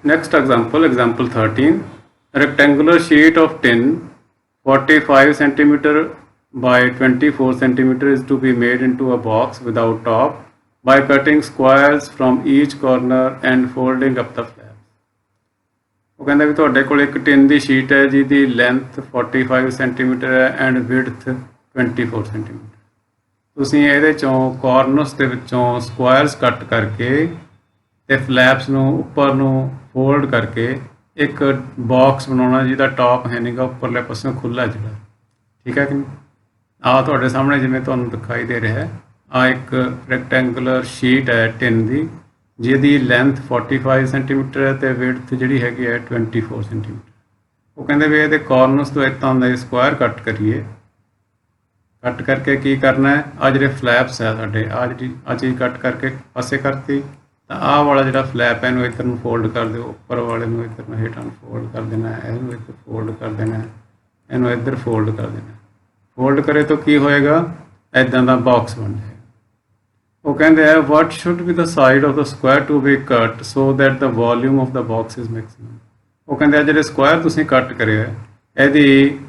Next example, example 13. A rectangular sheet of tin 45 centimeter by 24 centimeter is to be made into a box without top by cutting squares from each corner and folding up the flaps. ਉਹ ਕਹਿੰਦਾ ਵੀ ਤੁਹਾਡੇ ਕੋਲ ਇੱਕ tin ਦੀ sheet ਹੈ ਜਿਹਦੀ length 45 centimetre ਹੈ and width 24 centimetre. ਤੁਸੀਂ ਇਹਦੇ ਚੋਂ ਕਾਰਨਰਸ ਦੇ ਵਿੱਚੋਂ ਸਕੁਆਇਰਸ ਕੱਟ ਕਰਕੇ ਤੇ ਫਲੈਪਸ ਨੂੰ ਉੱਪਰ ਨੂੰ ਫੋਲਡ ਕਰਕੇ ਇੱਕ ਬਾਕਸ ਬਣਾਉਣਾ ਜਿਹਦਾ ਟਾਪ ਹੈ ਨਹੀਂਗਾ, ਉੱਪਰਲੇ ਪਾਸਿਓਂ ਖੁੱਲ੍ਹਾ ਜਿਹੜਾ, ਠੀਕ ਹੈ ਕਿ ਨਹੀਂ। ਆਹ ਤੁਹਾਡੇ ਸਾਹਮਣੇ ਜਿਵੇਂ ਤੁਹਾਨੂੰ ਦਿਖਾਈ ਦੇ ਰਿਹਾ ਹੈ, ਆਹ ਇੱਕ ਰੈਕਟੈਂਗੂਲਰ ਸ਼ੀਟ ਹੈ ਟਿਨ ਦੀ ਜਿਹਦੀ ਲੈਂਥ 45 ਸੈਂਟੀਮੀਟਰ ਹੈ ਅਤੇ ਵਿਡਥ ਜਿਹੜੀ ਹੈਗੀ ਹੈ 24 ਸੈਂਟੀਮੀਟਰ। ਉਹ ਕਹਿੰਦੇ ਵੀ ਇਹਦੇ ਕਾਰਨਰਸ ਤੋਂ ਇੱਦਾਂ ਹੁੰਦਾ ਸਕੁਆਇਰ ਕੱਟ ਕਰੀਏ, ਕੱਟ ਕਰਕੇ ਕੀ ਕਰਨਾ ਹੈ, ਆਹ ਜਿਹੜੇ ਫਲੈਪਸ ਹੈ ਸਾਡੇ, ਆਹ ਚੀਜ਼ ਕੱਟ ਕਰਕੇ ਪਾਸੇ ਕਰਤੀ, ਤਾਂ ਆਹ ਵਾਲਾ ਜਿਹੜਾ ਫਲੈਪ ਹੈ ਇਹਨੂੰ ਇੱਧਰ ਨੂੰ ਫੋਲਡ ਕਰ ਦਿਓ, ਉੱਪਰ ਵਾਲੇ ਨੂੰ ਇੱਧਰ ਨੂੰ ਹੇਠਾਂ ਨੂੰ ਫੋਲਡ ਕਰ ਦੇਣਾ, ਇਹਨੂੰ ਇੱਧਰ ਫੋਲਡ ਕਰ ਦੇਣਾ, ਇਹਨੂੰ ਇੱਧਰ ਫੋਲਡ ਕਰ ਦੇਣਾ। ਫੋਲਡ ਕਰੇ ਤਾਂ ਕੀ ਹੋਏਗਾ, ਇੱਦਾਂ ਦਾ ਬਾਕਸ ਬਣ ਜਾਏਗਾ। ਉਹ ਕਹਿੰਦੇ ਹੈ what should be the side of the square to be cut so that the volume of the box is maximum. ਉਹ ਕਹਿੰਦੇ ਆ ਜਿਹੜੇ ਸਕੁਆਇਰ ਤੁਸੀਂ ਕੱਟ ਕਰਿਆ ਇਹਦੀ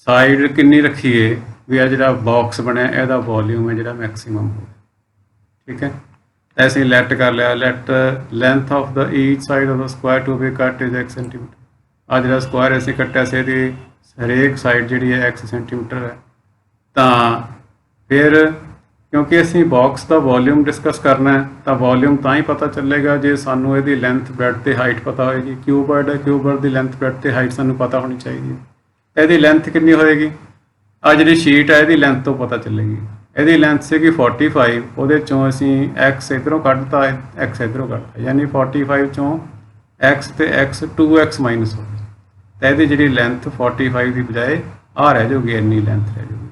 ਸਾਈਡ ਕਿੰਨੀ ਰੱਖੀਏ ਵੀ ਆ ਜਿਹੜਾ ਬਾਕਸ ਬਣਿਆ ਇਹਦਾ ਵੋਲਿਊਮ ਹੈ ਜਿਹੜਾ ਮੈਕਸਿਮਮ ਹੋਵੇ, ਠੀਕ ਹੈ। ਅਸੀਂ ਲੈਟ ਕਰ ਲਿਆ, let length of the each side of the square to be cut is x centimetre. ਆ ਜਿਹੜਾ ਸਕੁਆਇਰ ਅਸੀਂ ਕੱਟਿਆ ਸੀ ਇਹਦੀ ਹਰੇਕ ਸਾਈਡ ਜਿਹੜੀ ਹੈ x ਸੈਂਟੀਮੀਟਰ ਹੈ। ਤਾਂ ਫਿਰ ਕਿਉਂਕਿ ਅਸੀਂ ਬਾਕਸ ਦਾ ਵੋਲਿਊਮ ਡਿਸਕਸ ਕਰਨਾ ਹੈ ਤਾਂ ਵੋਲਿਊਮ ਤਾਂ ਹੀ ਪਤਾ ਚੱਲੇਗਾ ਜੇ ਸਾਨੂੰ ਇਹਦੀ ਲੈਂਥ ਬ੍ਰੈਡਥ ਤੇ ਹਾਈਟ ਪਤਾ ਹੋਏਗੀ। ਕਿਊਬਰਡ ਹੈ, ਕਿਊਬਰਡ ਦੀ ਲੈਂਥ ਬ੍ਰੈਡਥ ਤੇ ਹਾਈਟ ਸਾਨੂੰ ਪਤਾ ਹੋਣੀ ਚਾਹੀਦੀ ਹੈ। ਇਹਦੀ ਲੈਂਥ ਕਿੰਨੀ ਹੋਏਗੀ, ਆ ਜਿਹੜੀ ਸ਼ੀਟ ਹੈ ਇਹਦੀ ਲੈਂਥ ਤੋਂ ਪਤਾ ਚੱਲੇਗੀ। ਇਹਦੀ ਲੈਂਥ ਸੀਗੀ 45, ਉਹਦੇ ਚੋਂ ਅਸੀਂ x ਇੱਧਰੋਂ ਕੱਢਤਾ, x ਇੱਧਰੋਂ ਕੱਢਤਾ, ਯਾਨੀ 45 ਚੋਂ x ਤੇ x 2x ਮਾਈਨਸ ਹੋ ਗਈ, ਤਾਂ ਇਹਦੀ ਜਿਹੜੀ ਲੈਂਥ 45 ਦੀ ਬਜਾਏ ਆ ਰਹਿ ਜਾਊਗੀ, ਇੰਨੀ ਲੈਂਥ ਰਹਿ ਜਾਊਗੀ,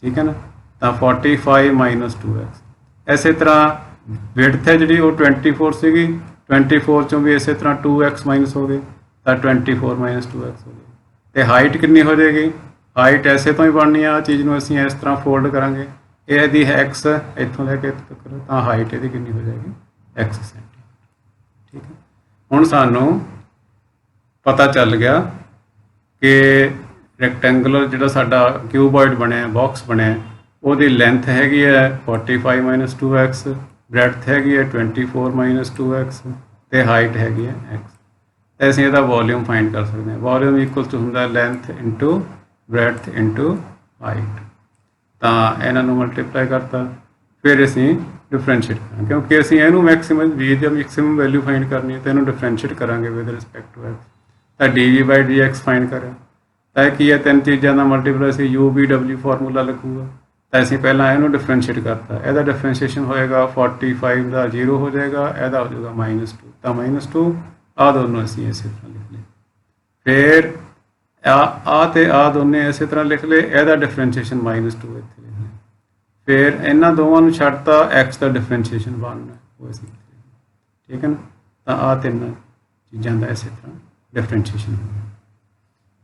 ਠੀਕ ਹੈ ਨਾ। ਤਾਂ 45 ਮਾਈਨਸ 2x। ਇਸੇ ਤਰ੍ਹਾਂ ਵਿਡਥ ਹੈ ਜਿਹੜੀ ਉਹ 24 ਸੀਗੀ, 24 ਚੋਂ ਵੀ ਇਸੇ ਤਰ੍ਹਾਂ 2x ਮਾਈਨਸ ਹੋ ਗਏ ਤਾਂ 24 ਮਾਈਨਸ 2x ਹੋ ਗਏ। ਅਤੇ ਹਾਈਟ ਕਿੰਨੀ ਹੋ ਜਾਏਗੀ, ਹਾਈਟ ਐਸੇ ਤੋਂ ਹੀ ਬਣਨੀ ਆ, ਚੀਜ਼ ਨੂੰ ਅਸੀਂ ਇਸ ਤਰ੍ਹਾਂ ਫੋਲਡ ਕਰਾਂਗੇ, ਇਹ ਇਹਦੀ ਹੈ x ਇੱਥੋਂ ਲੈ ਕੇ ਇੱਥੇ ਤੱਕ, ਤਾਂ ਹਾਈਟ ਇਹਦੀ ਕਿੰਨੀ ਹੋ ਜਾਏਗੀ x ਸੈਂਟੀਮੀਟਰ, ਠੀਕ ਹੈ। ਹੁਣ ਸਾਨੂੰ ਪਤਾ ਚੱਲ ਗਿਆ ਕਿ ਰੈਕਟੈਂਗੂਲਰ ਜਿਹੜਾ ਸਾਡਾ ਕਿਊਬੋਇਡ ਬਣਿਆ, ਬਾਕਸ ਬਣਿਆ, ਉਹਦੀ ਲੈਂਥ ਹੈਗੀ ਹੈ 45 ਮਾਈਨਸ 2x, ਬ੍ਰੈਡਥ ਹੈਗੀ ਹੈ 24 ਮਾਈਨਸ 2x ਅਤੇ ਹਾਈਟ ਹੈਗੀ ਹੈ x। ਅਤੇ ਅਸੀਂ ਇਹਦਾ ਵੋਲਿਊਮ ਫਾਈਂਡ ਕਰ ਸਕਦੇ ਹਾਂ। ਵੋਲਿਊਮ ਇਕੁਅਲ ਟੂ ਹੁੰਦਾ length into breadth into height. ਤਾਂ ਇਹਨਾਂ ਨੂੰ ਮਲਟੀਪਲਾਈ ਕਰਤਾ, ਫਿਰ ਅਸੀਂ ਡਿਫਰੈਂਸ਼ੀਏਟ ਕਰਾਂਗੇ ਕਿਉਂਕਿ ਅਸੀਂ ਇਹਨੂੰ ਮੈਕਸਿਮਮ ਵੀ ਦੀ ਮੈਕਸਿਮਮ ਵੈਲਿਊ ਫਾਈਂਡ ਕਰਨੀ ਹੈ ਤਾਂ ਇਹਨੂੰ ਡਿਫਰੈਂਸ਼ੀਏਟ ਕਰਾਂਗੇ ਵਿਦ ਰਿਸਪੈਕਟ ਟੂ x। ਤਾਂ dv/dx ਫਾਈਂਡ ਕਰਿਆ ਤਾਂ ਇਹ ਕੀ ਹੈ, ਤਿੰਨ ਚੀਜ਼ਾਂ ਦਾ ਮਲਟੀਪਲਾਈ ਅਸੀਂ u/v/w ਫਾਰਮੂਲਾ ਲਿਖੂਗਾ। ਤਾਂ ਅਸੀਂ ਪਹਿਲਾਂ ਇਹਨੂੰ ਡਿਫਰੈਂਸ਼ੀਏਟ ਕਰਤਾ, ਇਹਦਾ ਡਿਫਰੈਂਸ਼ੀਏਸ਼ਨ ਹੋਏਗਾ 45 ਦਾ 0 ਹੋ ਜਾਏਗਾ, ਇਹਦਾ ਹੋ ਜਾਏਗਾ -2, ਤਾਂ -2 ਆਹ ਦੋਨੋਂ ਅਸੀਂ ਇਸੇ ਤਰ੍ਹਾਂ ਲਿਖ ਲਏ। ਫਿਰ ਆ ਤੇ ਆ ਦੋਨੇ ਇਸੇ ਤਰ੍ਹਾਂ ਲਿਖ ਲਏ, ਇਹਦਾ ਡਿਫਰੈਂਸ਼ੀਏਸ਼ਨ -2 ਇੱਥੇ ਲਿਖ ਲਿਆ। ਫਿਰ ਇਹਨਾਂ ਦੋਵਾਂ ਨੂੰ ਛੱਡਤਾ, x ਦਾ ਡਿਫਰੈਂਸ਼ੀਏਸ਼ਨ ਬਣਨਾ ਉਹ ਅਸੀਂ, ਠੀਕ ਹੈ ਨਾ। ਤਾਂ ਆਹ ਤਿੰਨ ਚੀਜ਼ਾਂ ਦਾ ਇਸੇ ਤਰ੍ਹਾਂ ਡਿਫਰੈਂਸ਼ੀਏਸ਼ਨ ਹੋਣਾ।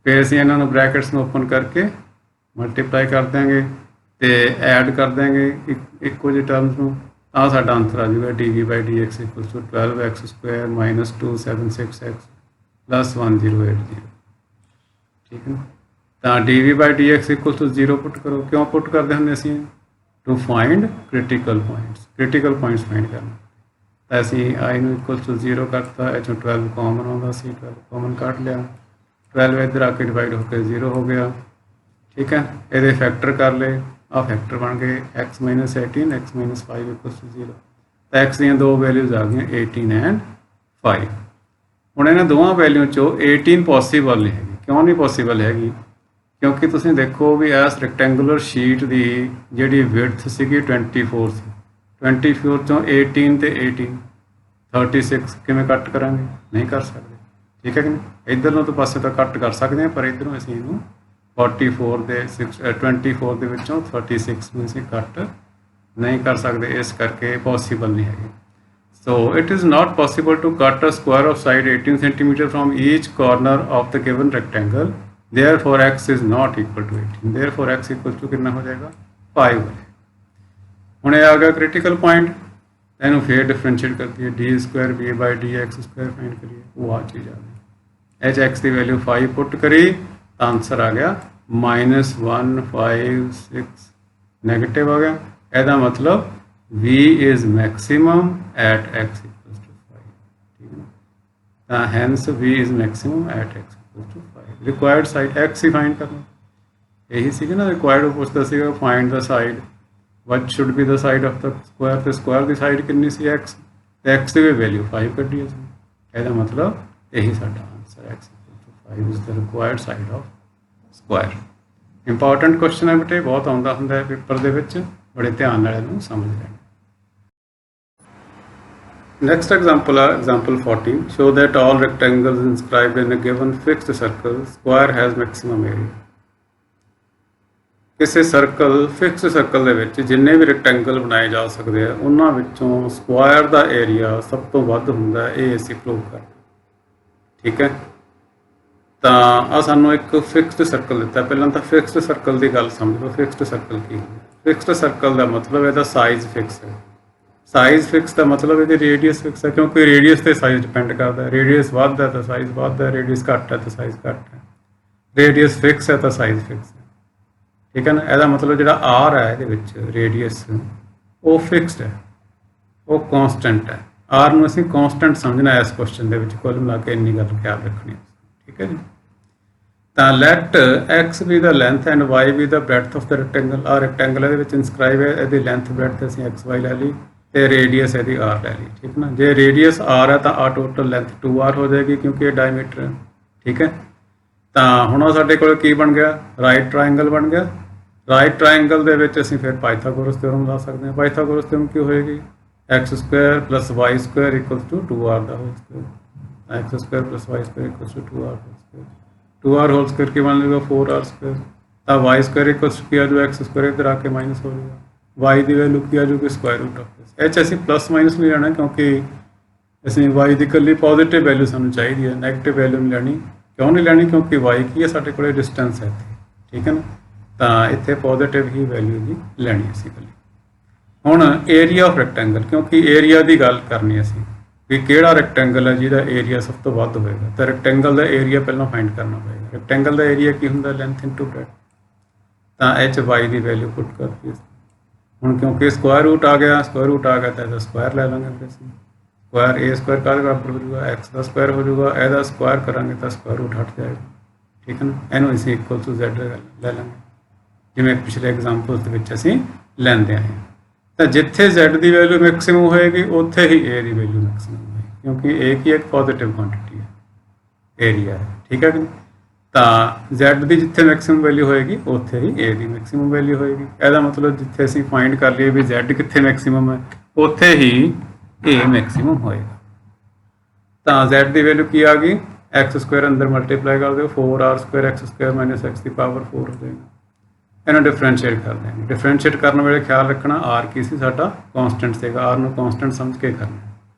ਫਿਰ ਅਸੀਂ ਇਹਨਾਂ ਨੂੰ ਬ੍ਰੈਕਟਸ ਨੂੰ ਓਪਨ ਕਰਕੇ ਮਲਟੀਪਲਾਈ ਕਰ ਦਿਆਂਗੇ ਅਤੇ ਐਡ ਕਰ ਦਿਆਂਗੇ ਇੱਕੋ ਜਿਹੇ ਟਰਮਸ ਨੂੰ, ਤਾਂ ਸਾਡਾ ਆਨਸਰ ਆ ਜਾਊਗਾ dv/dx = 12x² - 276x + 1080, ਠੀਕ ਹੈ ਨਾ। ਤਾਂ dv/dx = 0 ਪੁੱਟ ਕਰੋ। ਕਿਉਂ ਪੁੱਟ ਕਰਦੇ ਹੁੰਦੇ ਅਸੀਂ, to find critical points, critical points find ਕਰਨਾ। ਤਾਂ ਅਸੀਂ i ਨੂੰ = 0 ਕਰਤਾ, ਇਹ 'ਚੋਂ 12 ਕਾਮਨ ਆਉਂਦਾ ਸੀ, 12 ਕਾਮਨ ਕੱਢ ਲਿਆ, 12 ਇੱਧਰ ਆ ਕੇ ਡਿਵਾਈਡ ਹੋ ਕੇ 0 ਹੋ ਗਿਆ, ਠੀਕ ਹੈ। ਇਹਦੇ ਫੈਕਟਰ ਕਰ ਲਏ, ਆਹ ਫੈਕਟਰ ਬਣ ਗਏ x - 18 x - 5 = 0। ਤਾਂ x ਦੀਆਂ ਦੋ ਵੈਲਿਊਜ਼ ਆ ਗਈਆਂ 18 ਐਂਡ 5। ਹੁਣ ਇਹਨਾਂ ਦੋਵਾਂ ਵੈਲਿਊ 'ਚੋਂ 18 ਪੋਸੀਬਲ ਨਹੀਂ ਹੈਗੀ। ਕਿਉਂ ਨਹੀਂ ਪੋਸੀਬਲ ਹੈਗੀ, ਕਿਉਂਕਿ ਤੁਸੀਂ ਦੇਖੋ ਵੀ ਇਸ ਰੈਕਟੈਂਗੂਲਰ ਸ਼ੀਟ ਦੀ ਜਿਹੜੀ ਵਿਡਥ ਸੀਗੀ 24 ਸੀ, 24 ਚੋਂ 18 ਤੇ 18 36 ਕਿਵੇਂ ਕੱਟ ਕਰਾਂਗੇ, ਨਹੀਂ ਕਰ ਸਕਦੇ, ਠੀਕ ਹੈ ਕਿ ਨਹੀਂ। ਇੱਧਰ ਨੂੰ ਤਾਂ ਪਾਸੇ ਤਾਂ ਕੱਟ ਕਰ ਸਕਦੇ ਹਾਂ, ਪਰ ਇੱਧਰੋਂ ਅਸੀਂ ਇਹਨੂੰ 24 ਦੇ 24 ਦੇ ਵਿੱਚੋਂ 36 ਨੂੰ ਅਸੀਂ ਕੱਟ ਨਹੀਂ ਕਰ ਸਕਦੇ, ਇਸ ਕਰਕੇ ਪੋਸੀਬਲ ਨਹੀਂ ਹੈਗੀ। So it is not possible to cut a square of side 18 cm from each corner of the given rectangle. Therefore x is not equal to 18. Therefore x equal to कितना हो जाएगा 5 हो जाएगा। ਹੁਣ ਇਹ ਆ ਗਿਆ क्रिटिकल पॉइंट। ਇਹਨੂੰ ਫਿਰ ਡਿਫਰੈਂਸ਼ੀਏਟ ਕਰਦੀ d square b by d x square find करिए वो आ चीज़ आ गई एच एक्स की वैल्यू 5 पुट करी तो आंसर आ गया -156 नेगेटिव आ गया ਇਹਦਾ मतलब v is maximum at x equals to 5 ठीक है तो hence v is maximum at x equals to 5 required side x ही फाइंड करना यही सी ना रिक्वायर्ड पूछता सी find the side what should be the side of the square तो square की साइड कितनी सी x तो x की वैल्यू 5 कड्डी ਅਸੀਂ ਇਹਦਾ मतलब यही ਸਾਡਾ answer x = 5 is the required side of square important question है बेटे बहुत आਉਂਦਾ ਹੁੰਦਾ ਹੈ ਪੇਪਰ ਦੇ ਵਿੱਚ बड़े ध्यान ਨਾਲ ਇਹਨੂੰ समझ लेना नेक्स्ट एग्जांपल है example 14 show that all rectangles inscribed in a given fixed circle square has maximum area ਕਿਸੇ ਸਰਕਲ ਫਿਕਸ ਸਰਕਲ ਦੇ ਵਿੱਚ ਜਿੰਨੇ ਵੀ ਰੈਕਟੈਂਗਲ ਬਣਾਏ ਜਾ ਸਕਦੇ ਆ ਉਹਨਾਂ ਵਿੱਚੋਂ ਸਕੁਆਇਰ ਦਾ ਏਰੀਆ ਸਭ ਤੋਂ ਵੱਧ ਹੁੰਦਾ ਹੈ ਇਹ ਅਸੀਂ ਪ੍ਰੂਵ ਕਰਨਾ ਠੀਕ ਹੈ ਤਾਂ ਆ ਸਾਨੂੰ ਇੱਕ ਫਿਕਸਡ ਸਰਕਲ ਦਿੱਤਾ ਪਹਿਲਾਂ ਤਾਂ ਫਿਕਸਡ ਸਰਕਲ ਦੀ ਗੱਲ ਸਮਝ ਲਓ ਫਿਕਸਡ ਸਰਕਲ ਕੀ ਹੁੰਦਾ ਫਿਕਸਡ ਸਰਕਲ ਦਾ ਮਤਲਬ ਇਹਦਾ ਸਾਈਜ਼ ਫਿਕਸ ਹੈ ਸਾਈਜ਼ ਫਿਕਸ ਦਾ ਮਤਲਬ ਇਹਦੀ ਰੇਡੀਅਸ ਫਿਕਸ ਹੈ ਕਿਉਂਕਿ ਰੇਡੀਅਸ ਤੇ ਸਾਈਜ਼ ਡਿਪੈਂਡ ਕਰਦਾ ਹੈ ਰੇਡੀਅਸ ਵੱਧਦਾ ਤਾਂ ਸਾਈਜ਼ ਵੱਧਦਾ ਹੈ ਰੇਡੀਅਸ ਘੱਟ ਹੈ ਤਾਂ ਸਾਈਜ਼ ਘੱਟ ਹੈ ਰੇਡੀਅਸ ਫਿਕਸ ਹੈ ਤਾਂ ਸਾਈਜ਼ ਫਿਕਸ ਹੈ ठीक है ना ਇਹਦਾ मतलब ਜਿਹੜਾ r ਹੈ ਇਹਦੇ ਵਿੱਚ ਰੇਡੀਅਸ ਉਹ ਫਿਕਸਡ ਹੈ ਉਹ ਕਾਂਸਟੈਂਟ ਹੈ r ਨੂੰ ਅਸੀਂ ਕਾਂਸਟੈਂਟ ਸਮਝਣਾ ਇਸ ਕੁਐਸਚਨ ਦੇ ਵਿੱਚ ਕੁੱਲ ਮਿਲਾ ਕੇ ਇੰਨੀ ਗੱਲ ਖਿਆਲ ਰੱਖਣੀ ਠੀਕ ਹੈ ਜੀ ਤਾਂ light x be the length and y be the breadth of the rectangle ਆ ਰੈਕਟੈਂਗਲ ਇਹਦੇ ਵਿੱਚ ਇਨਸਕ੍ਰਾਈਬ ਹੈ ਇਹਦੀ ਲੈਂਥ ਬ੍ਰੈਡਥ ਅਸੀਂ xy ਲੈ ਲਈ ਤੇ ਰੇਡੀਅਸ ਇਹਦੀ r ਲੈ ਲਈ ਠੀਕ ਨਾ ਜੇ ਰੇਡੀਅਸ r ਹੈ ਤਾਂ ਆ ਟੋਟਲ ਲੈਂਥ 2r ਹੋ ਜਾਏਗੀ ਕਿਉਂਕਿ ਇਹ ਡਾਇਮੀਟਰ ਹੈ ਠੀਕ ਹੈ ਤਾਂ ਹੁਣ ਸਾਡੇ ਕੋਲ ਕੀ ਬਣ ਗਿਆ ਰਾਈਟ ਟ੍ਰਾਇੰਗਲ ਬਣ ਗਿਆ ਰਾਈਟ ਟ੍ਰਾਇੰਗਲ ਦੇ ਵਿੱਚ ਅਸੀਂ ਫਿਰ ਪਾਈਥਾਗੋਰਸ ਥਿਓਰਮ ਲਾ ਸਕਦੇ ਹਾਂ ਪਾਈਥਾਗੋਰਸ ਥਿਓਰਮ ਕੀ ਹੋਏਗੀ x² + y² = 2r ਦਾ whole square x² + y² = 2r whole square 2r whole square ਕੀ ਬਣ ਜਾਏਗਾ 4r² ਤਾਂ y² ਕੀ ਆ ਜੋ x² ਇੱਧਰ ਆ ਕੇ ਮਾਈਨਸ ਹੋ ਜਾਏਗਾ y ਦੀ ਵੈਲਿਊ ਕੀ ਆ ਜਾਊਗੀ ਸਕੁਆਇਰ ਰੂਟ ਆਫ ਇਹ ਅਸੀਂ ਪਲੱਸ ਮਾਈਨਸ ਨਹੀਂ ਲੈਣਾ ਕਿਉਂਕਿ ਅਸੀਂ y ਦੀ ਇਕੱਲੀ ਪੋਜ਼ਿਟਿਵ ਵੈਲਿਊ ਸਾਨੂੰ ਚਾਹੀਦੀ ਹੈ ਨੈਗੇਟਿਵ ਵੈਲਿਊ ਨਹੀਂ ਲੈਣੀ ਕਿਉਂ ਨਹੀਂ ਲੈਣੀ ਕਿਉਂਕਿ y ਕੀ ਹੈ ਸਾਡੇ ਕੋਲ ਡਿਸਟੈਂਸ ਹੈ ਇੱਥੇ ਠੀਕ ਹੈ ਨਾ ਤਾਂ ਇੱਥੇ ਪੋਜ਼ਿਟਿਵ ਹੀ ਵੈਲਿਊ ਦੀ ਲੈਣੀ ਅਸੀਂ ਇਕੱਲੀ ਹੁਣ ਏਰੀਆ ਆਫ ਰੈਕਟੈਂਗਲ ਕਿਉਂਕਿ ਏਰੀਆ ਦੀ ਗੱਲ ਕਰਨੀ ਅਸੀਂ ਵੀ ਕਿਹੜਾ ਰੈਕਟੈਂਗਲ ਹੈ ਜਿਹਦਾ ਏਰੀਆ ਸਭ ਤੋਂ ਵੱਧ ਹੋਏਗਾ ਤਾਂ ਰੈਕਟੈਂਗਲ ਦਾ ਏਰੀਆ ਪਹਿਲਾਂ ਫਾਈਂਡ ਕਰਨਾ ਪਏਗਾ ਰੈਕਟੈਂਗਲ ਦਾ ਏਰੀਆ ਕੀ ਹੁੰਦਾ ਲੈਂਥ ਇਨਟੂ ਬ੍ਰੈਡਥ ਤਾਂ h y ਦੀ ਵੈਲਿਊ ਪੁੱਟ ਕਰਤੀ ਹੁਣ ਕਿਉਂਕਿ ਸਕੁਆਇਰ ਰੂਟ ਆ ਗਿਆ ਤਾਂ ਇਹਦਾ ਸਕੁਆਇਰ ਲੈ ਲਾਂਗੇ ਫਿਰ ਅਸੀਂ ਸਕੁਆਇਰ a² ਕਾਹਦੇ ਬਰਾਬਰ ਹੋ ਜਾਊਗਾ x ਦਾ ਸਕੁਆਇਰ ਹੋ ਜਾਊਗਾ ਇਹਦਾ ਸਕੁਆਇਰ ਕਰਾਂਗੇ ਤਾਂ ਸਕੁਆਇਰ ਰੂਟ ਹਟ ਜਾਏਗਾ ਠੀਕ ਹੈ ਨਾ ਇਹਨੂੰ ਅਸੀਂ ਇਕੁਅਲ ਟੂ z ਲੈ ਲਾਂਗੇ ਜਿਵੇਂ ਪਿਛਲੇ ਐਗਜ਼ਾਮਪਲਸ ਦੇ ਵਿੱਚ ਅਸੀਂ ਲੈਂਦੇ ਆਏ ਹਾਂ ਤਾਂ ਜਿੱਥੇ z ਦੀ ਵੈਲਿਊ ਮੈਕਸਿਮਮ ਹੋਏਗੀ ਉੱਥੇ ਹੀ a ਦੀ ਵੈਲਿਊ ਮੈਕਸਿਮਮ ਹੋਏਗੀ ਕਿਉਂਕਿ a ਕੀ ਇੱਕ ਪੋਜ਼ਿਟਿਵ ਕੁਆਂਟੀਟੀ ਹੈ ਏਰੀਆ ਹੈ ਠੀਕ ਹੈ ਕਿ ਤਾਂ z ਦੀ ਜਿੱਥੇ ਮੈਕਸਿਮਮ ਵੈਲਿਊ ਹੋਏਗੀ ਉੱਥੇ ਹੀ a ਦੀ ਮੈਕਸਿਮਮ ਵੈਲਿਊ ਹੋਏਗੀ ਇਹਦਾ ਮਤਲਬ ਜਿੱਥੇ ਅਸੀਂ ਫਾਈਂਡ ਕਰ ਲਈਏ ਵੀ z ਕਿੱਥੇ ਮੈਕਸਿਮਮ ਹੈ ਉੱਥੇ ਹੀ a ਮੈਕਸਿਮਮ ਹੋਏਗਾ ਤਾਂ z ਦੀ ਵੈਲਿਊ ਕੀ ਆ ਗਈ x² ਅੰਦਰ ਮਲਟੀਪਲਾਈ ਕਰ ਦਿਓ 4r² x² - x ਦੀ ਪਾਵਰ 4 ਹੋ ਜਾਏਗਾ ਇਹਨੂੰ ਡਿਫਰੈਂਸ਼ੀਏਟ ਕਰ ਦੇਂਗੇ ਡਿਫਰੈਂਸ਼ੀਏਟ ਕਰਨ ਵੇਲੇ ਖਿਆਲ ਰੱਖਣਾ r ਕੀ ਸੀ ਸਾਡਾ ਕਾਂਸਟੈਂਟ ਸੀਗਾ r ਨੂੰ ਕਾਂਸਟੈਂਟ ਸਮਝ ਕੇ ਕਰਨਾ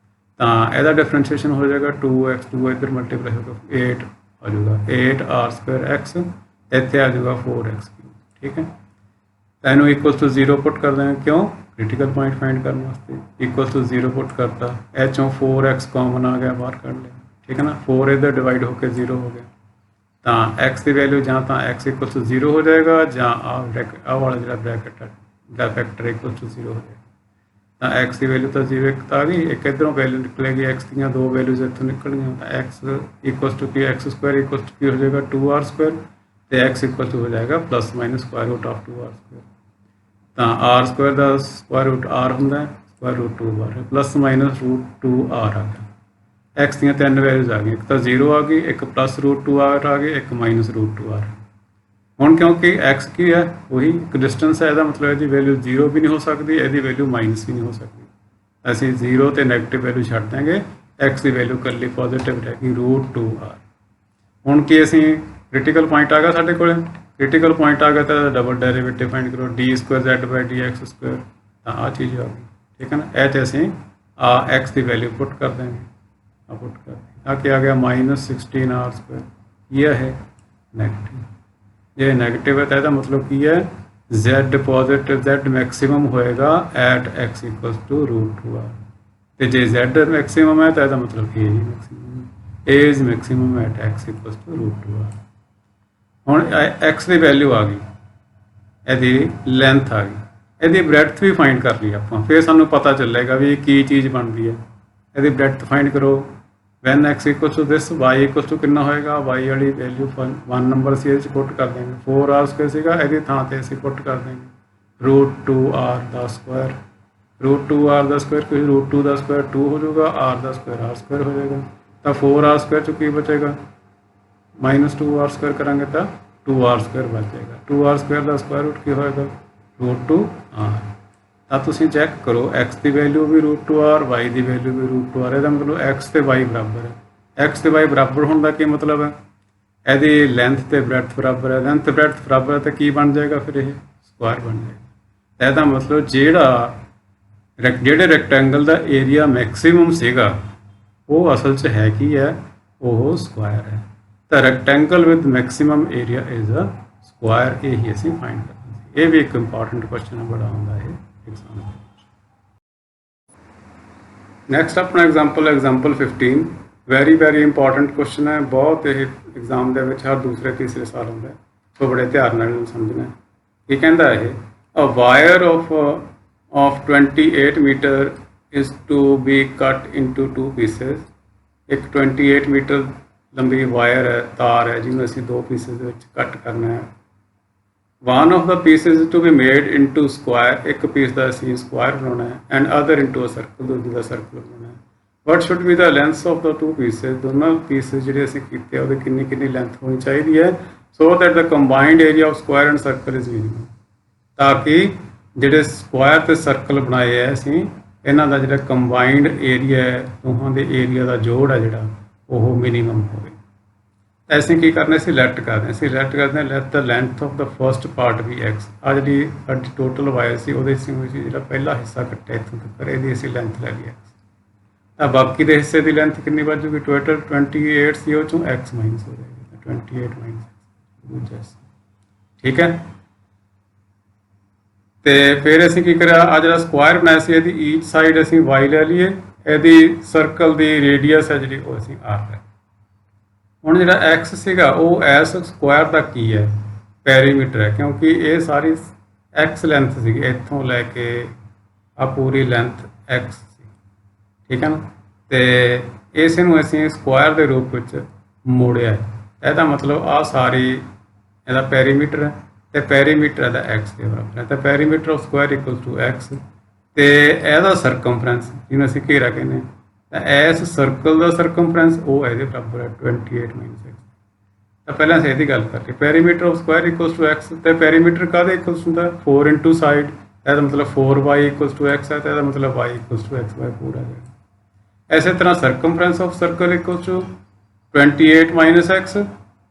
ਤਾਂ ਇਹਦਾ ਡਿਫਰੈਂਸ਼ੀਏਸ਼ਨ ਹੋ ਜਾਏਗਾ 2x2 ਇੱਧਰ ਮਲਟੀਪਲਾਈ ਹੋਗਾ 8 ਆ ਜਾਊਗਾ 8r² x ਇੱਥੇ ਆ ਜਾਊਗਾ 4x ਠੀਕ ਹੈ ਤਾਂ ਇਹਨੂੰ ਇਕੁਅਲ ਟੂ 0 ਪੁੱਟ ਕਰ ਦੇਂਗੇ ਕਿਉਂ ਕ੍ਰਿਟੀਕਲ ਪੁਆਇੰਟ ਫਾਈਂਡ ਕਰਨ ਵਾਸਤੇ ਇਕੁਅਲ ਟੂ 0 ਪੁੱਟ ਕਰਤਾ ਇਹ ਚੋਂ 4x ਕਾਮਨ ਆ ਗਿਆ ਬਾਹਰ ਕੱਢ ਲਿਆ ਠੀਕ ਹੈ ਨਾ 4 ਇੱਧਰ ਡਿਵਾਈਡ ਹੋ ਕੇ 0 ਹੋ ਗਿਆ ਤਾਂ x ਦੀ ਵੈਲਿਊ ਜਾਂ ਤਾਂ x = 0 ਹੋ ਜਾਏਗਾ ਜਾਂ ਆਹ ਵਾਲਾ ਜਿਹੜਾ ਬ੍ਰੈਕਟ ਹੈ ਦਾ ਫੈਕਟਰ = 0 ਹੋ ਜਾਏਗਾ ਤਾਂ x ਦੀ ਵੈਲਿਊ ਤਾਂ 0 ਇੱਕ ਤਾਂ ਗਈ ਇੱਕ ਇੱਧਰੋਂ ਵੈਲਿਊ ਨਿਕਲੇਗੀ x ਦੀਆਂ ਦੋ ਵੈਲਿਊਜ਼ ਇੱਥੋਂ ਨਿਕਲਣਗੀਆਂ ਤਾਂ x = ਕੀ x² ਕੀ ਹੋ ਜਾਏਗਾ 2r² ਤੇ x = ਹੋ ਜਾਏਗਾ ±√2r² ਤਾਂ r² ਦਾ ਸਕੁਆਇਰ ਰੂਟ r ਹੁੰਦਾ √2r ±√2r ਆ ਗਿਆ x ਦੀਆਂ ਤਿੰਨ ਵੈਲਿਊਜ਼ ਆ ਗਈਆਂ ਇੱਕ ਤਾਂ 0 ਆ ਗਈ ਇੱਕ +√2r ਆ ਗਈ ਇੱਕ -√2r ਹੁਣ ਕਿਉਂਕਿ x ਕੀ ਹੈ ਉਹੀ ਇੱਕ ਡਿਸਟੈਂਸ ਹੈ ਇਹਦਾ ਮਤਲਬ ਇਹਦੀ ਵੈਲਿਊ 0 ਵੀ ਨਹੀਂ ਹੋ ਸਕਦੀ ਇਹਦੀ ਵੈਲਿਊ ਮਾਈਨਸ ਵੀ ਨਹੀਂ ਹੋ ਸਕਦੀ ਅਸੀਂ 0 ਤੇ ਨੈਗੇਟਿਵ ਵੈਲਿਊ ਛੱਡ ਦਾਂਗੇ x ਦੀ ਵੈਲਿਊ ਇਕੱਲੀ ਪੋਜ਼ਿਟਿਵ ਰਹੇਗੀ √2r ਹੁਣ ਕੀ ਅਸੀਂ ਕ੍ਰਿਟੀਕਲ ਪੁਆਇੰਟ ਆ ਗਿਆ ਸਾਡੇ ਕੋਲ ਕ੍ਰਿਟੀਕਲ ਪੁਆਇੰਟ ਆ ਗਿਆ ਤਾਂ ਡਬਲ ਡੈਰੀਵੇਟਿਵ ਫਾਈਂਡ ਕਰੋ d² z/dx² ਤਾਂ ਆ ਚੀਜ਼ ਆ ਗਈ ਠੀਕ ਹੈ ਨਾ ਇਹ ਤੇ ਅਸੀਂ ਆ x ਦੀ ਵੈਲਿਊ ਪੁੱਟ ਕਰ ਦਾਂਗੇ पुट कर आ क्या आ गया -16r²। यह है नेगेटिव, ये नेगेटिव है तो इसका मतलब की है z पॉजिटिव z मैक्सिमम होएगा एट x = √2r। तो जे Z मैक्सिमम है तो यदा मतलब A maximum A is maximum at x equals to √2r। ਹੁਣ x ਦੀ ਵੈਲਿਊ ਆ ਗਈ, ਇਹਦੀ ਲੈਂਥ ਆ ਗਈ, ਇਹਦੀ ਬ੍ਰੈਡਥ ਵੀ ਫਾਈਂਡ ਕਰ ਲਈ ਆਪਾਂ, ਫਿਰ ਸਾਨੂੰ ਪਤਾ ਚੱਲੇਗਾ ਵੀ ਇਹ ਕੀ ਚੀਜ਼ ਬਣਦੀ ਹੈ। ਇਹਦੀ ਬ੍ਰੈਡਥ ਫਾਈਂਡ ਕਰੋ, when x equal to this y equal to ਕਿੰਨਾ ਹੋਏਗਾ, y ਵਾਲੀ ਵੈਲਿਊ 1 ਨੰਬਰ ਸੀ, ਇਹਦੇ 'ਚ ਪੁੱਟ ਕਰ ਦੇਂਗੇ। 4r² ਸੀਗਾ, ਇਹਦੀ ਥਾਂ ਤੇ ਅਸੀਂ ਪੁੱਟ ਕਰ ਦੇਂਗੇ √2r ਦਾ ਸਕੁਆਇਰ। √2r ਦਾ ਸਕੁਆਇਰ ਕਿਉਂਕਿ √2 ਦਾ ਸਕੁਆਇਰ 2 ਹੋ ਜਾਊਗਾ, r ਦਾ ਸਕੁਆਇਰ r² ਹੋ ਜਾਏਗਾ, ਤਾਂ 4r² 'ਚੋਂ ਕੀ ਬਚੇਗਾ, -2r² ਕਰਾਂਗੇ ਤਾਂ 2r² ਬਚ ਜਾਏਗਾ। 2r² ਦਾ ਸਕੁਆਇਰ ਰੂਟ ਕੀ ਹੋਏਗਾ, √2r। ਤਾਂ ਤੁਸੀਂ ਚੈੱਕ ਕਰੋ, x ਦੀ ਵੈਲਿਊ ਵੀ √2r, y ਦੀ ਵੈਲਿਊ ਵੀ √2r। ਇਹਦਾ ਮਤਲਬ x ਤੇ y ਬਰਾਬਰ ਹੈ। x ਤੇ y ਬਰਾਬਰ ਹੋਣ ਦਾ ਕੀ ਮਤਲਬ ਹੈ, ਇਹਦੀ ਲੈਂਥ ਤੇ ਬ੍ਰੈਡਥ ਬਰਾਬਰ ਹੈ। ਲੈਂਥ ਤੇ ਬ੍ਰੈਡਥ ਬਰਾਬਰ ਹੈ ਤਾਂ ਕੀ ਬਣ ਜਾਏਗਾ, ਫਿਰ ਇਹ ਸਕੁਆਇਰ ਬਣ ਜਾਏਗਾ। ਇਹਦਾ ਮਤਲਬ ਜਿਹੜੇ ਰੈਕਟੈਂਗਲ ਦਾ ਏਰੀਆ ਮੈਕਸਿਮਮ ਸੀਗਾ ਉਹ ਅਸਲ 'ਚ ਹੈ ਕੀ ਹੈ, ਉਹ ਸਕੁਆਇਰ ਹੈ। ਤਾਂ rectangle with maximum area is a square, ਇਹ ਹੀ ਅਸੀਂ ਫਾਈਂਡ ਕਰਨਾ ਸੀ। ਇਹ ਵੀ ਇੱਕ ਇੰਪੋਰਟੈਂਟ ਕੁਐਸਚਨ ਹੈ, ਬੜਾ ਆਉਂਦਾ ਹੈ एग्जाम। ਨੈਕਸਟ ਆਪਣਾ ਐਗਜ਼ਾਮਪਲ 15 ਵੈਰੀ ਇੰਪੋਰਟੈਂਟ ਕੁਐਸਚਨ ਹੈ, ਬਹੁਤ ਇਹ ਐਗਜ਼ਾਮ ਦੇ ਵਿੱਚ ਹਰ ਦੂਸਰੇ ਤੀਸਰੇ ਸਾਲ ਹੁੰਦਾ ਹੈ, ਸੋ ਬੜੇ ਧਿਆਨ ਨਾਲ ਇਹਨੂੰ ਸਮਝਣਾ। ਇਹ ਕਹਿੰਦਾ ਇਹ a wire of 28 metre is to be cut into 2 pieces। ਇੱਕ 28 ਮੀਟਰ ਲੰਬੀ ਵਾਇਰ ਹੈ, ਤਾਰ ਹੈ, ਜਿਹਨੂੰ ਅਸੀਂ 2 ਪੀਸਿਸ ਦੇ ਵਿੱਚ ਕੱਟ ਕਰਨਾ ਹੈ। One of the pieces is to be made into square, ਇੱਕ ਪੀਸ ਦਾ ਅਸੀਂ ਸਕੁਆਇਰ ਬਣਾਉਣਾ ਹੈ, and other into a circle, ਦੂਜੀ ਦਾ ਸਰਕਲ ਬਣਾਉਣਾ ਹੈ। What should be the lengths of the 2 pieces? ਦੋਨੋਂ ਪੀਸਿਸ ਜਿਹੜੇ ਅਸੀਂ ਕੀਤੇ ਉਹਦੀ ਕਿੰਨੀ ਲੈਂਥ ਹੋਣੀ ਚਾਹੀਦੀ ਹੈ, so that the combined area of square and circle is minimum। ਤਾਂ ਕਿ ਜਿਹੜੇ ਸਕੁਆਇਰ ਤੇ ਸਰਕਲ ਬਣਾਏ ਹੈ ਅਸੀਂ, ਇਹਨਾਂ ਦਾ ਜਿਹੜਾ ਕੰਬਾਈਨਡ ਏਰੀਆ ਹੈ, ਦੋਹਾਂ ਦੇ ਏਰੀਆ ਦਾ ਜੋੜ ਹੈ ਜਿਹੜਾ, ਉਹ ਮਿਨੀਮਮ ਹੋਵੇ। ਅਸੀਂ ਕੀ ਕਰਨਾ, ਅਸੀਂ ਲੈਟ ਕਰਦੇ ਹਾਂ let the length of the first part be x। ਆ ਜਿਹੜੀ ਸਾਡੀ ਟੋਟਲ ਵਾਇਰ ਸੀ ਉਹਦੇ ਜਿਹੜਾ ਪਹਿਲਾ ਹਿੱਸਾ ਕੱਟਿਆ ਇੱਥੋਂ ਤੱਕ, ਇਹਦੀ ਅਸੀਂ ਲੈਂਥ ਲੈ ਲਈ x। ਤਾਂ ਬਾਕੀ ਦੇ ਹਿੱਸੇ ਦੀ ਲੈਂਥ ਕਿੰਨੀ ਬਚ ਜੂਗੀ, ਟੋਟਲ 28 ਸੀ, ਉਹ ਚੋਂ x ਮਾਈਨਸ ਹੋ ਜਾਏਗਾ, 28 ਮਾਈਨਸ। ਠੀਕ ਹੈ, ਤੇ ਫਿਰ ਅਸੀਂ ਕੀ ਕਰਿਆ, ਆ ਜਿਹੜਾ ਸਕੁਆਇਰ ਬਣਾਇਆ ਸੀ ਇਹਦੀ ਈਚ ਸਾਈਡ ਅਸੀਂ y ਲੈ ਲਈਏ, ਇਹਦੀ ਸਰਕਲ ਦੀ ਰੇਡੀਅਸ ਹੈ ਜਿਹੜੀ ਉਹ ਅਸੀਂ r ਲੈ। ਹੁਣ ਜਿਹੜਾ x ਸੀਗਾ ਉਹ ਐਸ ਸਕੁਆਇਰ ਦਾ ਕੀ ਹੈ, ਪੈਰੀਮੀਟਰ ਹੈ, ਕਿਉਂਕਿ ਇਹ ਸਾਰੀ x ਲੈਂਥ ਸੀਗੀ, ਇੱਥੋਂ ਲੈ ਕੇ ਆ ਪੂਰੀ ਲੈਂਥ x ਸੀ। ਠੀਕ ਹੈ ਨਾ, ਤੇ ਇਸ ਨੂੰ ਅਸੀਂ ਸਕੁਆਇਰ ਦੇ ਰੂਪ ਵਿੱਚ ਮੋੜਿਆ। ਇਹਦਾ ਮਤਲਬ ਆ ਸਾਰੀ ਇਹਦਾ ਪੈਰੀਮੀਟਰ ਹੈ, ਤੇ ਪੈਰੀਮੀਟਰ ਇਹਦਾ x ਦੇ ਬਰਾਬਰ ਹੈ। ਤਾਂ perimeter of square equal to x, ਤੇ ਇਹਦਾ ਸਰਕਮਫਰੈਂਸ ਜਿਹਨੂੰ ਅਸੀਂ ਘੇਰਾ ਕਹਿੰਦੇ ਹਾਂ, ਤਾਂ ਇਸ ਸਰਕਲ ਦਾ ਸਰਕਮਫਰੈਂਸ ਉਹ ਇਹਦੇ ਬਰਾਬਰ ਹੈ 28 ਮਾਈਨਸ x। ਤਾਂ ਪਹਿਲਾਂ ਅਸੀਂ ਇਹਦੀ ਗੱਲ ਕਰਕੇ, perimeter of square equal to x, ਤੇ ਪੈਰੀਮੀਟਰ ਕਾਹਦੇ ਇਕੁਅਲ ਹੁੰਦਾ, 4 ਇੰਟੂ ਸਾਈਡ, ਇਹਦਾ ਮਤਲਬ 4y ਇਕੁਅਲ ਟੂ x ਹੈ, ਤਾਂ ਇਹਦਾ ਮਤਲਬ y ਇਕੁਅਲ ਟੂ x/4 ਆ ਜਾਏਗਾ। ਇਸੇ ਤਰ੍ਹਾਂ circumference of circle equal to 28 minus x,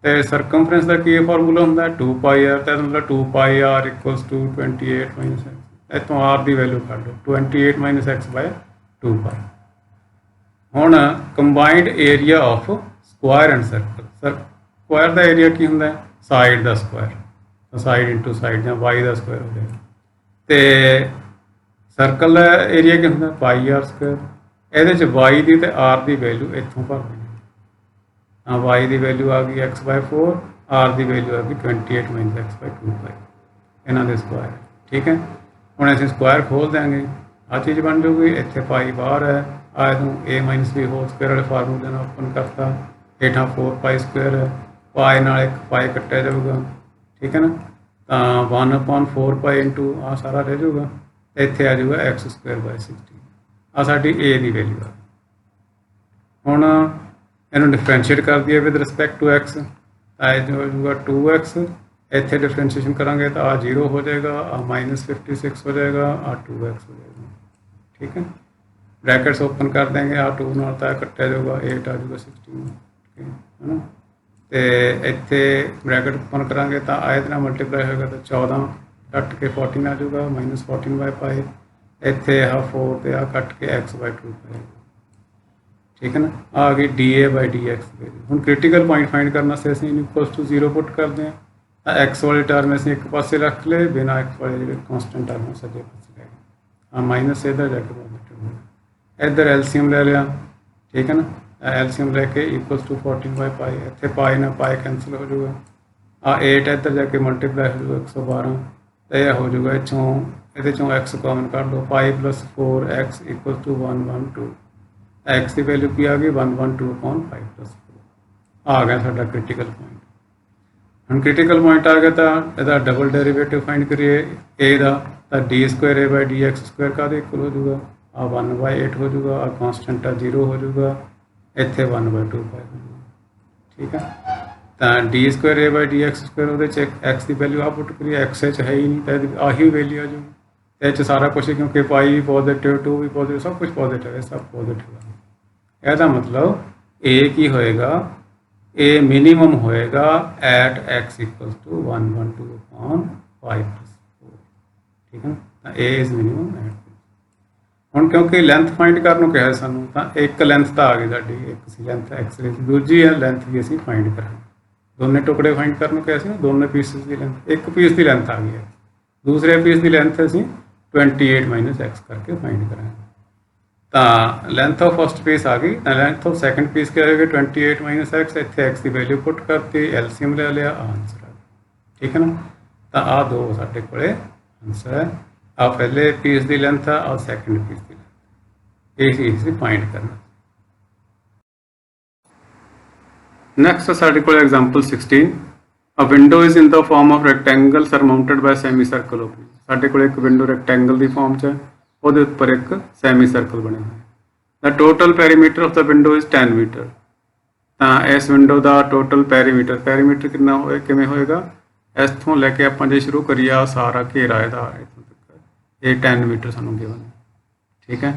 ਤੇ ਸਰਕਮਫਰੈਂਸ ਦਾ ਕੀ ਫਾਰਮੂਲਾ ਹੁੰਦਾ, 2πr, ਤਾਂ ਇਹਦਾ ਮਤਲਬ 2πr equal to 28 minus x। ਇੱਥੋਂ r ਦੀ ਵੈਲਿਊ ਕੱਢ ਲਓ, 28 ਮਾਈਨਸ x/2π। ਹੁਣ combined area of square and circle, square ਦਾ ਏਰੀਆ ਕੀ ਹੁੰਦਾ, ਸਾਈਡ ਦਾ ਸਕੁਆਇਰ, ਸਾਈਡ ਇੰਟੂ ਸਾਈਡ ਜਾਂ y ਦਾ ਸਕੁਆਇਰ ਹੋ ਜਾਏਗਾ। ਤੇ ਸਰਕਲ ਦਾ ਏਰੀਆ ਕੀ ਹੁੰਦਾ, πr²। ਇਹਦੇ 'ਚ y ਦੀ ਤੇ r ਦੀ ਵੈਲਿਊ ਇੱਥੋਂ ਭਰ ਦੇਣੀ। ਤਾਂ y ਦੀ ਵੈਲਿਊ ਆ ਗਈ x/4, r ਦੀ ਵੈਲਿਊ ਆ ਗਈ 28 ਮਾਈਨਸ x/2π, ਇਹਨਾਂ ਦੇ ਸਕੁਆਇਰ। ਠੀਕ ਹੈ, ਹੁਣ ਅਸੀਂ ਸਕੁਆਇਰ ਖੋਲ ਦਿਆਂਗੇ, ਆ ਚੀਜ਼ ਬਣ ਜਾਊਗੀ। ਇੱਥੇ ਪਾਈ ਬਾਹਰ ਹੈ, ਆ ਇਹਨੂੰ a-b ਹੋਲ ਸਕੁਆਇਰ ਵਾਲੇ ਫਾਰਮੂਲੇ ਨਾਲ ਓਪਨ ਕਰਤਾ, ਹੇਠਾਂ 4π² ਹੈ, ਪਾਈ ਨਾਲ ਇੱਕ ਪਾਈ ਕੱਟਿਆ ਜਾਊਗਾ। ਠੀਕ ਹੈ ਨਾ, ਤਾਂ 1/4π ਇੰਟੂ ਆ ਸਾਰਾ ਰਹਿ ਜਾਊਗਾ, ਇੱਥੇ ਆ ਜਾਊਗਾ x²/16। ਆ ਸਾਡੀ a ਦੀ ਵੈਲਿਊ ਆ। ਹੁਣ ਇਹਨੂੰ ਡਿਫਰੈਂਸ਼ੀਏਟ ਕਰ ਦਈਏ ਵਿਦ ਰਿਸਪੈਕਟ ਟੂ x, ਤਾਂ ਇਹ ਹੋ ਜਾਊਗਾ 2x। ਇੱਥੇ ਡਿਫਰੈਂਸ਼ੀਏਸ਼ਨ ਕਰਾਂਗੇ ਤਾਂ ਆ 0 ਹੋ ਜਾਏਗਾ, ਆ -56 ਹੋ ਜਾਏਗਾ, ਆ 2x ਹੋ ਜਾਏਗਾ। ਠੀਕ ਹੈ, ਬ੍ਰੈਕਟਸ ਓਪਨ ਕਰ ਦੇंगे, ਆ 2 ਨਾਲ ਤਾਂ ਕੱਟਿਆ ਜਾਊਗਾ, 8 ਆ ਜਾਊਗਾ 16। ਠੀਕ ਹੈ ਨਾ, ਤੇ ਇੱਥੇ ਬ੍ਰੈਕਟ ਓਪਨ ਕਰਾਂਗੇ ਤਾਂ ਆ ਇਹਦੇ ਨਾਲ ਮਲਟੀਪਲਾਈ ਹੋਏਗਾ ਤਾਂ 14 ਕੱਟ ਕੇ 14 ਆ ਜਾਊਗਾ, -14/π। ਇੱਥੇ ਆ 4 ਤੇ ਆ ਕੱਟ ਕੇ x/2π। ਠੀਕ ਹੈ ਨਾ, ਆ ਗਈ dA/dx। ਹੁਣ ਕ੍ਰਿਟੀਕਲ ਪੁਆਇੰਟ ਫਾਈਂਡ ਕਰਨ ਵਾਸਤੇ ਅਸੀਂ ਇਹਨੂੰ ਇਕੁਅਲ ਟੂ 0 ਪੁੱਟ ਕਰਦੇ ਹਾਂ, ਤਾਂ x ਵਾਲੇ ਟਰਮ ਅਸੀਂ ਇੱਕ ਪਾਸੇ ਰੱਖ ਲਏ, ਬਿਨਾਂ x ਵਾਲੇ ਜਿਹੜੇ ਕੌਂਸਟੈਂਟ ਟਰਮ ਸੱਜੇ ਪਾਸੇ ਲੈ ਗਏ, ਆ ਮਾਈਨਸ ਇੱਧਰ ਜਾ ਕੇ ਪੋਜ਼ੀਟਿਵ ਹੋ ਗਿਆ। इधर एलसीएम ले लिया, ठीक है ना। एलसीएम लेके इक्वल्स टू 14/पाई, इतने पाई ना पाई कैंसिल हो जाऊगा। आ 8 इधर जाके मल्टीप्लाई हो जाऊगा 112, तो यह हो जाऊगा इच्छों ये एक्स कॉमन कर दो, pi plus 4x equals to 112। X की वैल्यू की आ गई 112/5 + 4 आ गया साडा क्रिटिकल पॉइंट। हम क्रिटिकल पॉइंट आ गया तो यदा डबल डेरीवेटिव फाइंड करिए ए का, तो d² a/dx² का इक्वल हो जाऊगा, आ 1/8 हो जाऊगा, आ कॉन्सटेंट आ 0 हो जाऊगा, इतने 1/2 पाई हो जाऊगा, ठीक है। तो d² a/dx² वो एक्स की वैल्यू आप पुट करिए, एक्स है ही नहीं तो आही वैल्यू आ जाऊगी, ये सारा कुछ क्योंकि पाई भी पॉजिटिव 2 भी पॉजिटिव सब कुछ पॉजिटिव है, सब पॉजिटिव है। यदा मतलब ए की होएगा, ए मिनिमम होएगा एट x इक्वल्स टू 112/5 + 4, ठीक है। तो ए इज़ मिनिमम एट। ਹੁਣ क्योंकि लेंथ फाइंड करने कहा सानू, तो एक लेंथ तो आ गई साडी, एक सी लेंथ एक्स-रे की, दूजी है लेंथ भी असीं फाइंड करांगे। दोनों टुकड़े फाइंड करने कहा सी ना, दोनों पीसिस की लेंथ, एक पीस की लेंथ आ गई है, दूसरे पीस की लेंथ असीं 28 - x करके फाइंड करांगे। तो लेंथ ऑफ फर्स्ट पीस आ गई, तो लेंथ ऑफ सैकेंड पीस क्या होगी 28 - x, इतने एक्स की वैल्यू पुट करती, एलसीएम ले लिया, आंसर आ गया, ठीक है ना। तो आ दो साढ़े को आंसर है, आ पहले पीस की लेंथ है, आ सैकेंड पीस की लेंथ, ये चीज़ फाइंड करना। नेक्स्ट साढ़े को example 16, a window is in the form of rectangle surmounted by semi circle opening. साढ़े को एक विंडो रैक्टेंगल की फॉर्म च है, वो उपर एक सैमी सर्कल बने हुए। The total perimeter of the window is 10 metre. तो इस विंडो का टोटल पैरीमीटर कितना होए किमें होएगा, इतों लैके आप जो शुरू करिए सारा घेरा इहदा इतों तक, ये 10 मीटर सानू गिवन है, ठीक है।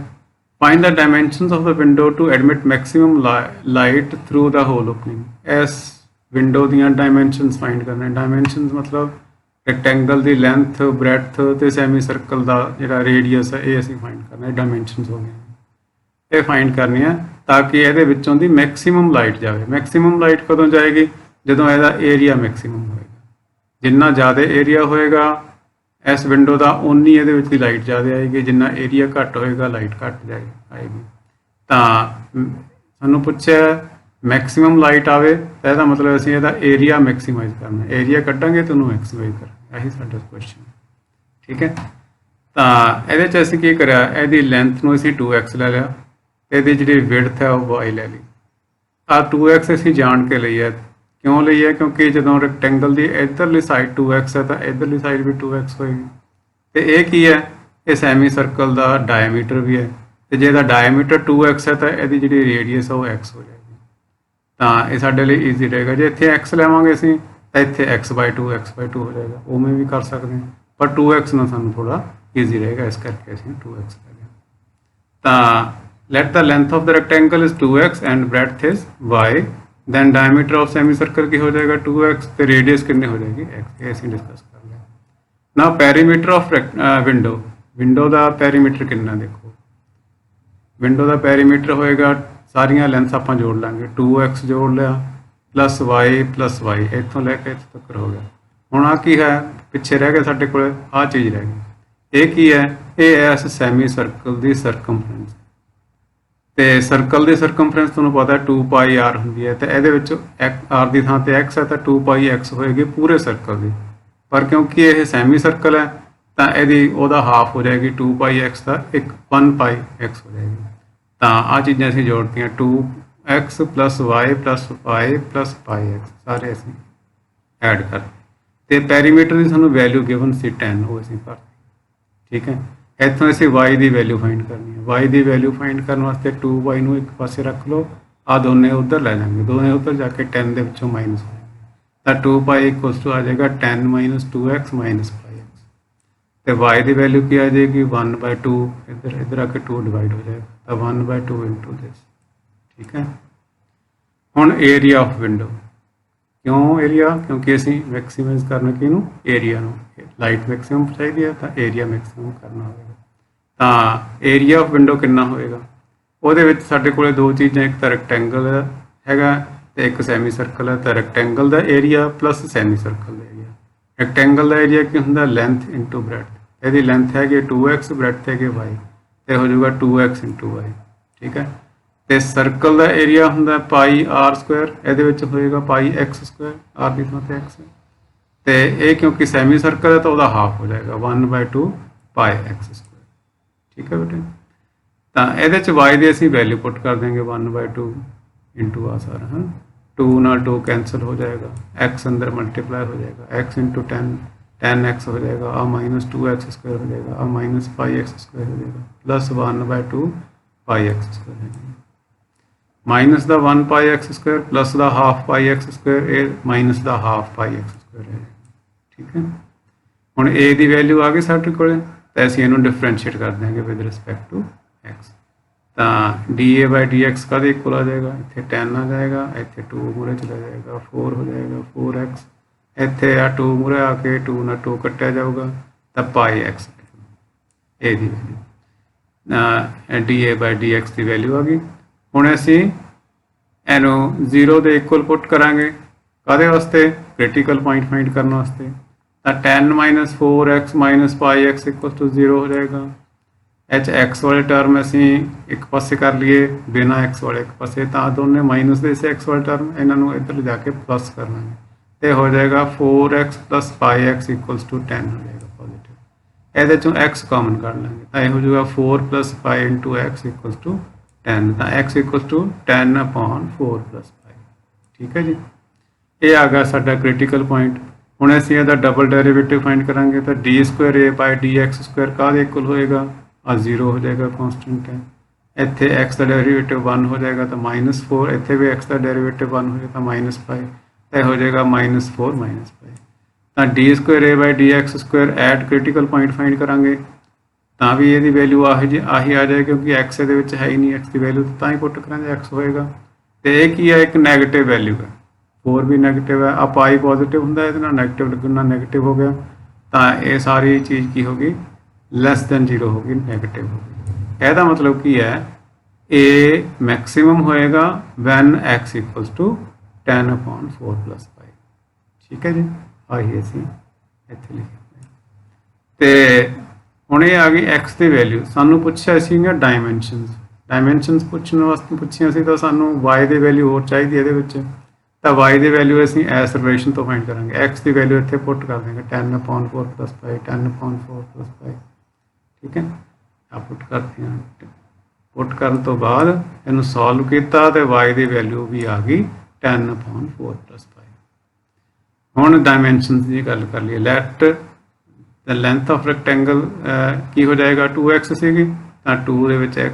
Find the dimensions of the window to admit maximum light through the whole opening. इस विंडो दियां डायमेंशनस फाइंड करने, डायमेंशनस मतलब रैक्टेंगल की लेंथ, ब्रैथ तो सैमी सर्कल का जो रेडियस है, ये असीं फाइंड करना, डायमेंशनस हो गए, ये फाइंड करनी है ताकि ये विचों दी मैक्सिमम लाइट जाए। मैक्सिमम लाइट कदों जाएगी, जदों ਇਹਦਾ एरिया मैक्सिमम होएगा। जिन्ना ज़्यादा एरिया होएगा इस विंडो का, उन्नी ये लाइट ज़्यादा आएगी, जिन्ना एरिया घट होएगा लाइट घट आएगी। तो सानू पूछे मैक्सिमम लाइट आवे, तो यदा मतलब असीं ਇਹਦਾ एरिया मैक्सीमाइज करना, एरिया कड्डांगे तो उन्होंने मैक्सीमाइज करना, यही साडा क्वेश्चन, ठीक है। तो ये असीं की करिया, ਇਹਦੀ लेंथ ਨੂੰ ਅਸੀਂ 2x ले लिया, ਇਹਦੀ ਜਿਹੜੀ विड्थ है वो y ले ली। आ 2x ਅਸੀਂ ਜਾਣ ਕੇ ਲਈ है, क्यों ਲਈ है, क्योंकि ਜਦੋਂ रैक्टेंगल की इधरली साइड 2x है तो इधरली साइड भी 2x होएगी। तो ये की है, ये सैमी सर्कल का डायमीटर भी है, तो जे डायमीटर 2x है तो यदि जी रेडियस है वो x हो जाएगी। तो ये साढ़े लिए ईजी रहेगा, जो इतने x लवेंगे असीं तो इतने x/2 हो जाएगा, उमें भी कर सकते हैं, पर 2x ना सानू थोड़ा ईजी रहेगा, इस करके असीं 2x ले लिया। तो let the length of the rectangle is 2x and breadth is y, then diameter of semi circle की हो जाएगा 2x, तो रेडियस कितनी हो जाएगी x, ये असीं डिस्कस कर लिया। ना पैरीमीटर ऑफ विंडो का पैरीमीटर कितना, देखो विंडो का पैरीमीटर होएगा, सारिया लेंथ आप जोड़ लेंगे, 2x जोड़ लिया प्लस y, इतों लैके इतों तक हो गया। हुण आ की है, पिछे रह गया साडे कोल आ चीज़ रह गई, ये की है, ये इस सैमी सर्कल की सरकमफ्रेंस, तो सर्कल की सरकमफ्रेंस तुहानूं पता 2πr होंगी है, तो ये आर की थां ते x है तो 2πx होएगी पूरे सर्कल की, पर क्योंकि ये सैमी सर्कल है तो यदि वह हाफ हो जाएगी 2πx का, एक 1πx हो जाएगी। तो आ चीज़ें असीं जोड़तियाँ 2x + y + y + πx सारे असीं ऐड कर, तो पैरीमीटर की सानूं वैल्यू गिवन सी 10, वो असीं कर, ठीक है। इतों असीं y की वैल्यू फाइंड करनी है, y की वैल्यू फाइंड करने वास्ते 2y नूं एक पासे रख लो, आ दोने उधर ले जाएंगे, दोने उधर जाके 10 के विचों माइनस हो जाएगा, तो 2π = आ जाएगा 10 - 2x - πx, तो y की वैल्यू की आ जाएगी 1/2, इधर आके 2 डिवाइड हो जाएगा, तो 1/2 × दिस, ठीक है। हुण एरिया ऑफ विंडो, क्यों एरिया, क्योंकि असीं मैक्सीमाइज करना किनू, एरिया नूं, लाइट मैक्सीमम चाहिए तो एरिया मैक्सीमम करना होगा। तो एरिया ऑफ विंडो कितना होएगा, ਉਹਦੇ ਵਿੱਚ ਸਾਡੇ ਕੋਲੇ दो चीज़ां, एक तो रैक्टेंगल हैगा तो एक सैमी सर्कल है। तो रैक्टेंगल का एरिया प्लस सैमी सर्कल का एरिया, रैक्टेंगल का एरिया की होंगे लेंथ इंटू ब्रैथ, यदि लेंथ है 2x, ब्रैथ है y, तो हो जाएगा 2x × y, ठीक है। तो सर्कल का एरिया होंगे पाई आर स्क्वायर, ये होएगा पाई एक्स स्क्वायर, आर की थां ते एक्स। तो ये क्योंकि सैमी सर्कल है तो वह हाफ हो जाएगा 1/2 पाई एक्स स्क्वायर। ठीक है बेटे। तो ये वाई की असी वैल्यू पुट कर देंगे 1/2 इंटू आ सारा है, 2 ना 2 कैंसल हो जाएगा, एक्स अंदर मल्टीप्लाई हो जाएगा, एक्स इंटू 10 एक्स हो जाएगा, आ -2x स्क्वायर हो जाएगा, आ -5x स्क्वायर हो जाएगा, प्लस 1/2 पाई एक्स स्क्वायर हो जाएगा, minus the 1 pi x square plus the half pi x square, A minus the half pi x square है। ठीक है। हुण ए की वैल्यू आ गई साडे कोल, तो असीं इहनूं डिफरेंशिएट कर देंगे विद रिस्पैक्ट टू एक्स। तो D A by d x का इक्वल आ जाएगा, इतने 10 आ जाएगा, इतने 2 मूरे चला जाएगा, 4 हो जाएगा 4x, इतने आ 2 मूरे आके 2 ना 2 कट्टिया जाऊगा तो पाई एक्स ए की value D A by d x की वैल्यू आ गई। हुण असीं इहनूं 0 के इक्वल पुट करांगे काहदे वास्ते, क्रिटिकल पॉइंट फाइंड करने वास्ते। तो 10 - 4x - pi x equal to 0 हो जाएगा। एच एक्स वाले टर्म असी एक पासे कर लिए, बिना एक्स वाले एक पासे, तो दोनों माइनस दे से एक्स वाले टर्म इन्हों इधर ले जाके प्लस कर लेंगे, तो हो जाएगा 4x + pi x equals to 10 हो जाएगा पॉजिटिव। ये चो एक्स कॉमन कर लेंगे तो यह हो जाएगा 4 + pi into x equals to 10, तो एक्स इक्वल्स टू 10/4 + पाई। ठीक है जी। ये आ गया साडा क्रिटिकल पॉइंट। हुण असीं इहदा डबल डेरिवेटिव फाइंड करांगे तो d² a/dx² काहदे इक्वल होएगा, आ 0 हो जाएगा, कॉन्सटेंट है। इत्थे x का डेरिवेटिव 1 हो जाएगा तो -4, इत्थे भी x का डेरिवेटिव 1 हो जाएगा -5, तो हो जाएगा -4 - पाई। तो d² a/dx² eight critical point find करांगे तो भी ये वैल्यू आही आ जाए, क्योंकि x ये है ही नहीं, x की वैल्यू तो ही पुट करांगे x होएगा। तो ये की है, एक नैगेटिव वैल्यू है, 4 भी नैगेटिव है, आ पाई पॉजिटिव होंगे, ये नैगेटिव लगना नैगेटिव हो गया, तो ये सारी चीज़ की होगी लैस दैन 0 होगी, नैगेटिव होगी। यदा मतलब की है, ए मैक्सिमम होएगा वैन एक्स इक्वल्स टू 10/4 + पाई। ठीक है जी। आइए असी इत्थे लिखे तो हुण ये आ गई एक्स की वैल्यू। सानू पुछया सीगा डायमेंशनस पुछने वास्ते पुछिया सी, तो सानू वाई की वैल्यू होर चाहिए ये, तो वाई की वैल्यू असी इस रिलेशन तो फाइंड करांगे। एक्स की वैल्यू इत्थे पुट कर देंगे 10/4 + पाई, 10/4 + पाई। ठीक है। आ पुट करते हैं, पुट करने तो बाद इनू सॉल्व किया तो वाई की वैल्यू भी आ गई 10/4 + पाई। हुण डायमेंशन की गल कर लिए, light the length of rectangle की हो जाएगा 2x सी, तो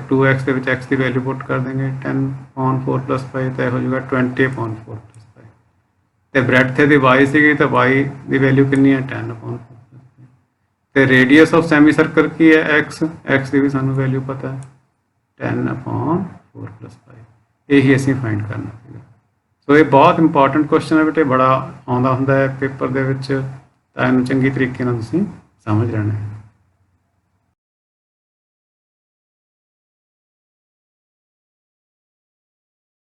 2x के एक्स की वैल्यू पुट कर देंगे 10/4 + पाई, तो हो जाएगा 20/4 + पाई। तो ब्रेडथ की वाई सी, तो वाई की वैल्यू कितनी है 10/4। तो रेडियस ऑफ सैमी सर्कल की है एक्स की भी सानू वैल्यू पता है 10/4 + पाई। यही असी फाइंड करना है। सो ये बहुत इंपॉर्टेंट क्वेश्चन है बेटे, बड़ा आउंदा हुंदा है पेपर दे विच, तां इहनूं चंगी तरीके नाल तुसीं समझ लेना है।